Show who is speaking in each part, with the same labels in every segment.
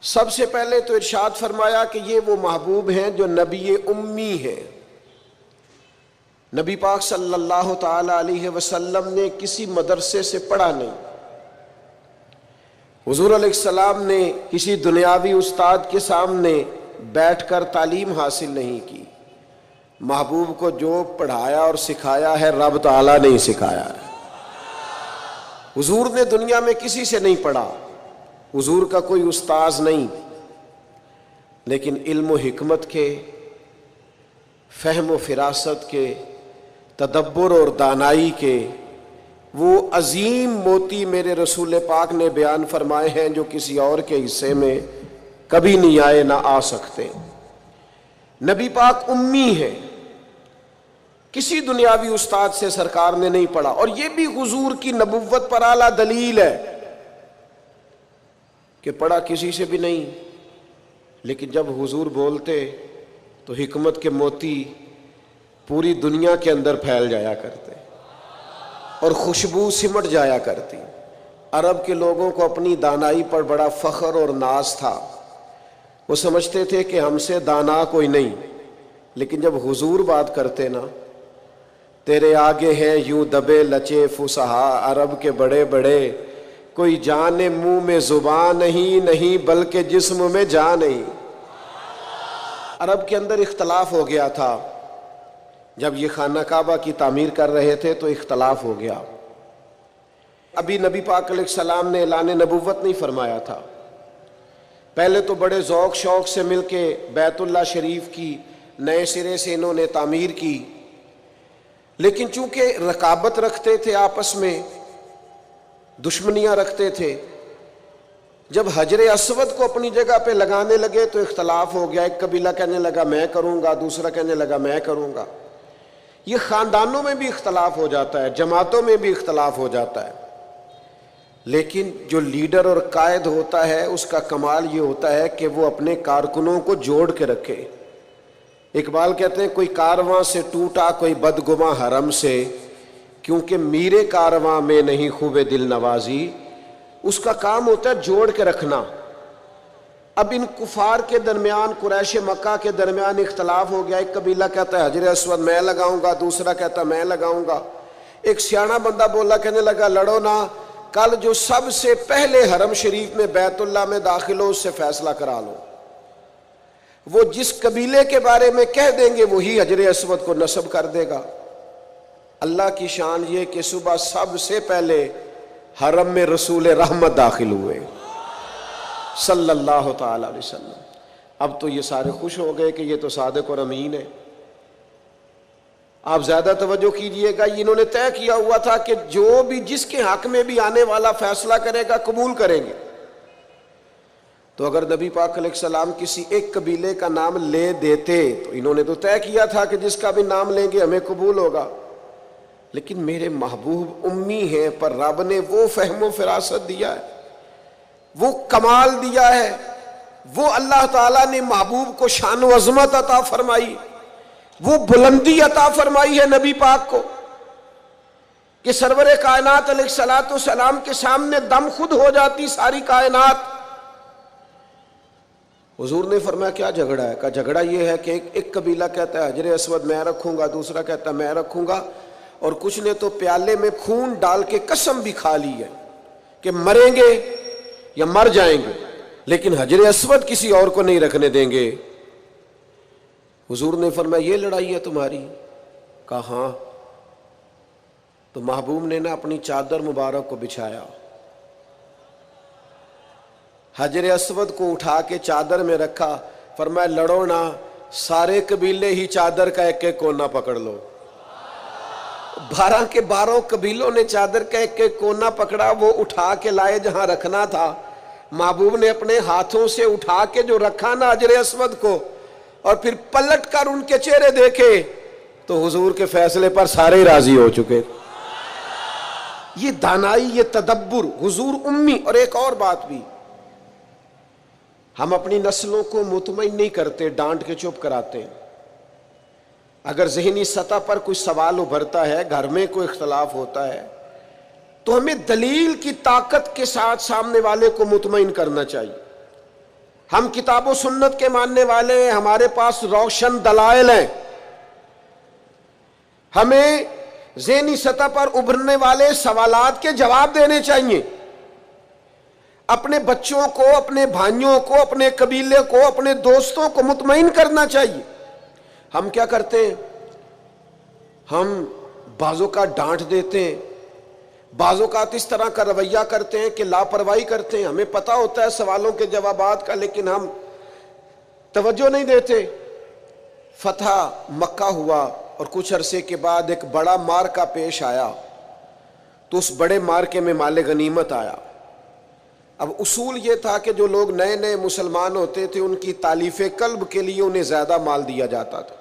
Speaker 1: سب سے پہلے تو ارشاد فرمایا کہ یہ وہ محبوب ہیں جو نبی امی ہیں۔ نبی پاک صلی اللہ تعالی علیہ وسلم نے کسی مدرسے سے پڑھا نہیں، حضور علیہ السلام نے کسی دنیاوی استاد کے سامنے بیٹھ کر تعلیم حاصل نہیں کی۔ محبوب کو جو پڑھایا اور سکھایا ہے رب تعالیٰ نے ہی سکھایا ہے۔ حضور نے دنیا میں کسی سے نہیں پڑھا، حضور کا کوئی استاذ نہیں، لیکن علم و حکمت کے، فہم و فراست کے، تدبر اور دانائی کے وہ عظیم موتی میرے رسول پاک نے بیان فرمائے ہیں جو کسی اور کے حصے میں کبھی نہیں آئے، نہ آ سکتے۔ نبی پاک امی ہے، کسی دنیاوی استاد سے سرکار نے نہیں پڑھا، اور یہ بھی حضور کی نبوت پر اعلیٰ دلیل ہے کہ پڑھا کسی سے بھی نہیں، لیکن جب حضور بولتے تو حکمت کے موتی پوری دنیا کے اندر پھیل جایا کرتے اور خوشبو سمٹ جایا کرتی۔ عرب کے لوگوں کو اپنی دانائی پر بڑا فخر اور ناز تھا، وہ سمجھتے تھے کہ ہم سے دانا کوئی نہیں، لیکن جب حضور بات کرتے نا، تیرے آگے ہیں یوں دبے لچے فصحا عرب کے بڑے بڑے، کوئی جان منہ میں زبان نہیں بلکہ جسم میں جان نہیں۔ عرب کے اندر اختلاف ہو گیا تھا، جب یہ خانہ کعبہ کی تعمیر کر رہے تھے تو اختلاف ہو گیا۔ ابھی نبی پاک علیہ السلام نے اعلان نبوت نہیں فرمایا تھا، پہلے تو بڑے ذوق شوق سے مل کے بیت اللہ شریف کی نئے سرے سے انہوں نے تعمیر کی، لیکن چونکہ رقابت رکھتے تھے، آپس میں دشمنیاں رکھتے تھے، جب حجر اسود کو اپنی جگہ پہ لگانے لگے تو اختلاف ہو گیا۔ ایک قبیلہ کہنے لگا میں کروں گا، دوسرا کہنے لگا میں کروں گا۔ یہ خاندانوں میں بھی اختلاف ہو جاتا ہے، جماعتوں میں بھی اختلاف ہو جاتا ہے، لیکن جو لیڈر اور قائد ہوتا ہے اس کا کمال یہ ہوتا ہے کہ وہ اپنے کارکنوں کو جوڑ کے رکھے۔ اقبال کہتے ہیں کوئی کارواں سے ٹوٹا کوئی بدگماں حرم سے، کیونکہ میرے کارواں میں نہیں خوب دل نوازی۔ اس کا کام ہوتا ہے جوڑ کے رکھنا۔ اب ان کفار کے درمیان، قریش مکہ کے درمیان اختلاف ہو گیا، ایک قبیلہ کہتا ہے حجر اسود میں لگاؤں گا، دوسرا کہتا ہے میں لگاؤں گا۔ ایک سیاںا بندہ بولا، کہنے لگا لڑو نہ، کل جو سب سے پہلے حرم شریف میں بیت اللہ میں داخل ہو اس سے فیصلہ کرا لو، وہ جس قبیلے کے بارے میں کہہ دیں گے وہی حجر اسود کو نصب کر دے گا۔ اللہ کی شان یہ کہ صبح سب سے پہلے حرم میں رسول رحمت داخل ہوئے صلی اللہ تعالی علیہ وسلم۔ اب تو یہ سارے خوش ہو گئے کہ یہ تو صادق اور امین ہے۔ آپ زیادہ توجہ کیجئے گا، انہوں نے طے کیا ہوا تھا کہ جو بھی جس کے حق میں بھی آنے والا فیصلہ کرے گا قبول کریں گے۔ تو اگر نبی پاک علیہ السلام کسی ایک قبیلے کا نام لے دیتے تو انہوں نے تو طے کیا تھا کہ جس کا بھی نام لیں گے ہمیں قبول ہوگا، لیکن میرے محبوب امی ہیں، پر رب نے وہ فہم و فراست دیا ہے، وہ کمال دیا ہے، وہ اللہ تعالیٰ نے محبوب کو شان و عظمت عطا فرمائی، وہ بلندی عطا فرمائی ہے نبی پاک کو کہ سرور کائنات علیہ الصلوۃ والسلام کے سامنے دم خود ہو جاتی ساری کائنات۔ حضور نے فرمایا کیا جھگڑا ہے؟ کہا جھگڑا یہ ہے کہ ایک قبیلہ کہتا ہے حجر اسود میں رکھوں گا، دوسرا کہتا ہے میں رکھوں گا، اور کچھ نے تو پیالے میں خون ڈال کے قسم بھی کھا لی ہے کہ مریں گے یا مر جائیں گے، لیکن حجر اسود کسی اور کو نہیں رکھنے دیں گے۔ حضور نے فرمایا یہ لڑائی ہے تمہاری؟ کہا ہاں۔ تو محبوب نے نا اپنی چادر مبارک کو بچھایا، حجر اسود کو اٹھا کے چادر میں رکھا، فرمایا لڑو نہ، سارے قبیلے ہی چادر کا ایک ایک کونا پکڑ لو۔ 12 کے 12 قبیلوں نے چادر کا ایک ایک کونا پکڑا، وہ اٹھا کے لائے جہاں رکھنا تھا۔ محبوب نے اپنے ہاتھوں سے اٹھا کے جو رکھا نا حجر اسود کو، اور پھر پلٹ کر ان کے چہرے دیکھے تو حضور کے فیصلے پر سارے راضی ہو چکے۔ یہ دانائی، یہ تدبر، حضور امی۔ اور ایک اور بات بھی، ہم اپنی نسلوں کو مطمئن نہیں کرتے، ڈانٹ کے چپ کراتے ہیں۔ اگر ذہنی سطح پر کوئی سوال ابھرتا ہے، گھر میں کوئی اختلاف ہوتا ہے، تو ہمیں دلیل کی طاقت کے ساتھ سامنے والے کو مطمئن کرنا چاہیے۔ ہم کتاب و سنت کے ماننے والے ہیں، ہمارے پاس روشن دلائل ہیں، ہمیں ذہنی سطح پر ابھرنے والے سوالات کے جواب دینے چاہیے، اپنے بچوں کو، اپنے بھائیوں کو، اپنے قبیلے کو، اپنے دوستوں کو مطمئن کرنا چاہیے۔ ہم کیا کرتے ہیں؟ ہم بعض اوقات ڈانٹ دیتے ہیں، بعض اوقات اس طرح کا رویہ کرتے ہیں کہ لاپرواہی کرتے ہیں، ہمیں پتہ ہوتا ہے سوالوں کے جوابات کا، لیکن ہم توجہ نہیں دیتے۔ فتح مکہ ہوا اور کچھ عرصے کے بعد ایک بڑا معرکہ پیش آیا، تو اس بڑے معرکے میں مال غنیمت آیا۔ اب اصول یہ تھا کہ جو لوگ نئے نئے مسلمان ہوتے تھے ان کی تالیف قلب کے لیے انہیں زیادہ مال دیا جاتا تھا،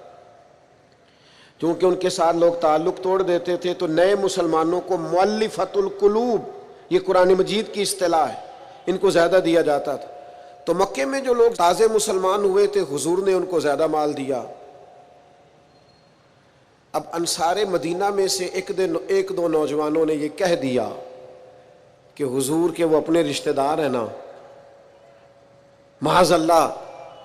Speaker 1: کیونکہ ان کے ساتھ لوگ تعلق توڑ دیتے تھے، تو نئے مسلمانوں کو مؤلفۃ القلوب، یہ قرآن مجید کی اصطلاح ہے، ان کو زیادہ دیا جاتا تھا۔ تو مکے میں جو لوگ تازے مسلمان ہوئے تھے حضور نے ان کو زیادہ مال دیا۔ اب انصار مدینہ میں سے ایک دو نوجوانوں نے یہ کہہ دیا کہ حضور کے وہ اپنے رشتہ دار ہیں نا، معاذ اللہ،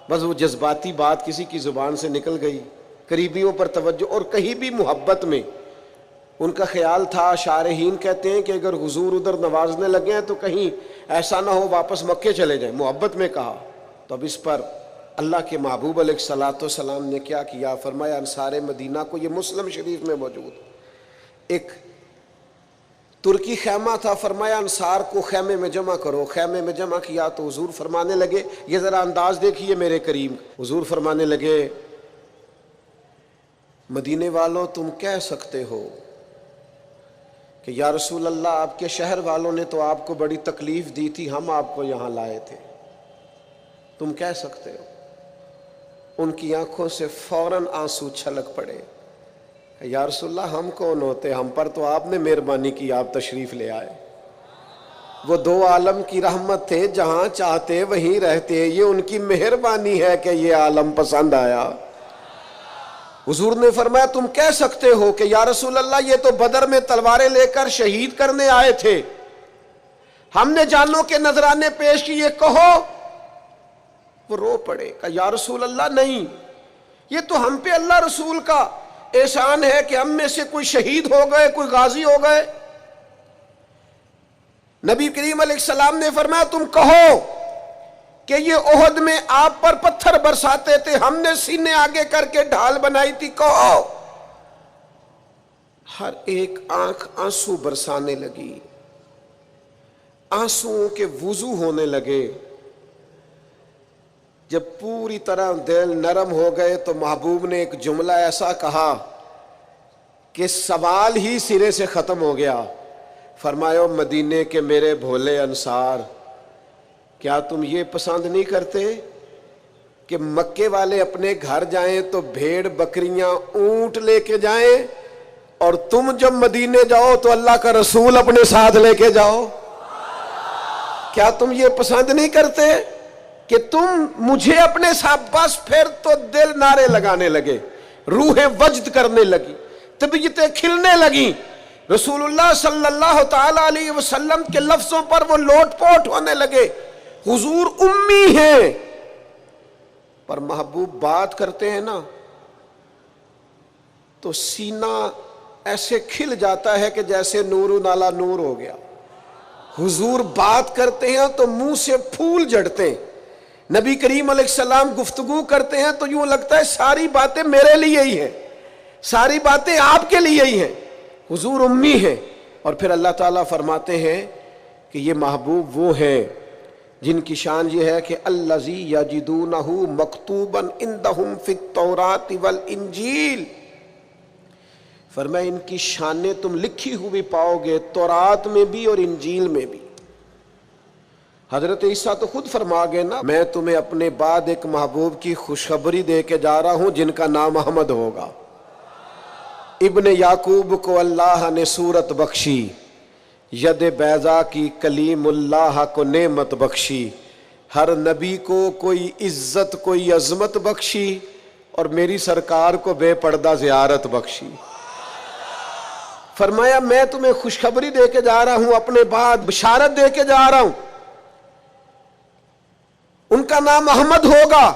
Speaker 1: بس وہ جذباتی بات کسی کی زبان سے نکل گئی، قریبیوں پر توجہ، اور کہیں بھی محبت میں ان کا خیال تھا، شارحین کہتے ہیں کہ اگر حضور ادھر نوازنے لگے ہیں تو کہیں ایسا نہ ہو واپس مکے چلے جائیں، محبت میں کہا۔ تو اب اس پر اللہ کے محبوب علیہ الصلوۃ والسلام نے کیا کیا؟ فرمایا انصار مدینہ کو، یہ مسلم شریف میں موجود ایک ترکی خیمہ تھا، فرمایا انصار کو خیمے میں جمع کرو۔ خیمے میں جمع کیا تو حضور فرمانے لگے، یہ ذرا انداز دیکھیے میرے کریم، حضور فرمانے لگے، مدینے والوں تم کہہ سکتے ہو کہ یا رسول اللہ آپ کے شہر والوں نے تو آپ کو بڑی تکلیف دی تھی، ہم آپ کو یہاں لائے تھے، تم کہہ سکتے ہو؟ ان کی آنکھوں سے فوراً آنسو چھلک پڑے، یا رسول اللہ ہم کون ہوتے، ہم پر تو آپ نے مہربانی کی، آپ تشریف لے آئے۔ وہ دو عالم کی رحمت تھے، جہاں چاہتے وہیں رہتے، یہ ان کی مہربانی ہے کہ یہ عالم پسند آیا۔ حضور نے فرمایا تم کہہ سکتے ہو کہ یا رسول اللہ یہ تو بدر میں تلواریں لے کر شہید کرنے آئے تھے، ہم نے جانوں کے نذرانے پیش کیے، کہو۔ وہ رو پڑے، کہ یا رسول اللہ نہیں، یہ تو ہم پہ اللہ رسول کا احسان ہے کہ ہم میں سے کوئی شہید ہو گئے، کوئی غازی ہو گئے۔ نبی کریم علیہ السلام نے فرمایا تم کہو کہ یہ احد میں آپ پر پتھر برساتے تھے، ہم نے سینے آگے کر کے ڈھال بنائی تھی، کہو۔ ہر ایک آنکھ آنسو برسانے لگی، آنسوؤں کے وضو ہونے لگے۔ جب پوری طرح دل نرم ہو گئے تو محبوب نے ایک جملہ ایسا کہا کہ سوال ہی سرے سے ختم ہو گیا۔ فرمایا مدینے کے میرے بھولے انصار، کیا تم یہ پسند نہیں کرتے کہ مکے والے اپنے گھر جائیں تو بھیڑ بکریاں اونٹ لے کے جائیں، اور تم جب مدینے جاؤ تو اللہ کا رسول اپنے ساتھ لے کے جاؤ؟ کیا تم یہ پسند نہیں کرتے کہ تم مجھے اپنے ساتھ؟ بس پھر تو دل نعرے لگانے لگے، روح وجد کرنے لگی، طبیعتیں کھلنے لگیں، رسول اللہ صلی اللہ تعالی علیہ وسلم کے لفظوں پر وہ لوٹ پوٹ ہونے لگے۔ حضور امی ہیں پر محبوب بات کرتے ہیں نا تو سینہ ایسے کھل جاتا ہے کہ جیسے نور نالا نور ہو گیا۔ حضور بات کرتے ہیں تو منہ سے پھول جھڑتے ہیں، نبی کریم علیہ السلام گفتگو کرتے ہیں تو یوں لگتا ہے ساری باتیں میرے لیے ہی ہیں، ساری باتیں آپ کے لیے ہی ہیں۔ حضور امی ہیں، اور پھر اللہ تعالیٰ فرماتے ہیں کہ یہ محبوب وہ ہیں جن کی شان یہ ہے کہ الذی یجدونہ مکتوبا عندہم فی التوراۃ والانجیل، فرمایا ان کی شانیں تم لکھی ہوئی پاؤ گے تورات میں بھی اور انجیل میں بھی۔ حضرت عیسیٰ تو خود فرما گئے نا، میں تمہیں اپنے بعد ایک محبوب کی خوشخبری دے کے جا رہا ہوں جن کا نام احمد ہوگا۔ ابن یعقوب کو اللہ نے صورت بخشی، ید بیضا کی کلیم اللہ کو نعمت بخشی، ہر نبی کو کوئی عزت کوئی عظمت بخشی، اور میری سرکار کو بے پردہ زیارت بخشی۔ فرمایا میں تمہیں خوشخبری دے کے جا رہا ہوں، اپنے بعد بشارت دے کے جا رہا ہوں۔ ان کا نام احمد ہوگا۔